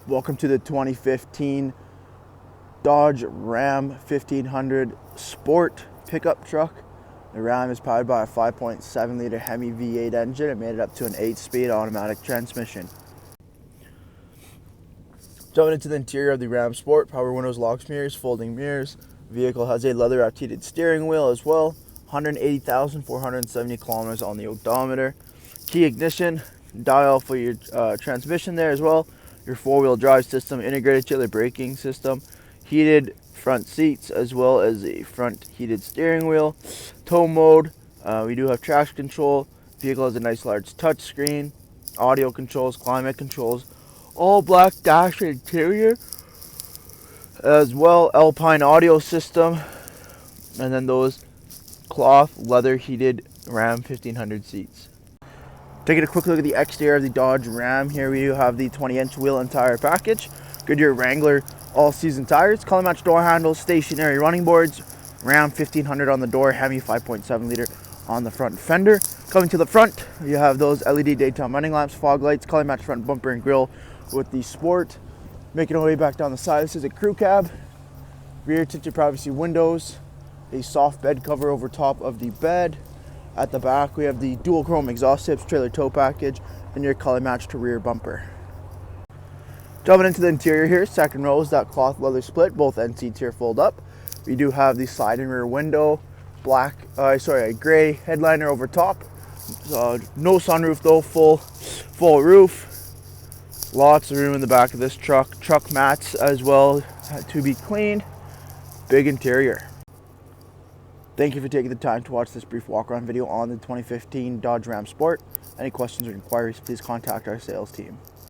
Welcome to the 2015 Dodge Ram 1500 Sport pickup truck. The Ram is powered by a 5.7 liter Hemi V8 engine. It made it up to an 8-speed automatic transmission. Jumping into the interior of the Ram Sport, power windows, locks, mirrors, folding mirrors. The vehicle has a leather-wrapped heated steering wheel as well. 180,470 kilometers on the odometer. Key ignition, dial for your transmission there as well. Your four-wheel drive system, integrated trailer braking system, heated front seats as well as a front heated steering wheel. Tow mode, we do have traction control. Vehicle has a nice large touch screen, audio controls, climate controls, all black dash interior as well, Alpine audio system, and then those cloth leather heated Ram 1500 seats. Taking a quick look at the exterior of the Dodge Ram. Here we do have the 20-inch wheel and tire package, Goodyear Wrangler all-season tires, color match door handles, stationary running boards, Ram 1500 on the door, Hemi 5.7 liter on the front fender. Coming to the front, you have those LED daytime running lamps, fog lights, color match front bumper and grille with the Sport. Making our way back down the side, this is a crew cab, rear tinted privacy windows, a soft bed cover over top of the bed. At the back, we have the dual chrome exhaust tips, trailer tow package, and your color matched rear bumper. Jumping into the interior here, second row is that cloth leather split. Both end seats here fold up. We do have the sliding rear window, a gray headliner over top. No sunroof though, full roof. Lots of room in the back of this truck. Truck mats as well to be cleaned. Big interior. Thank you for taking the time to watch this brief walk-around video on the 2015 Dodge Ram Sport. Any questions or inquiries, please contact our sales team.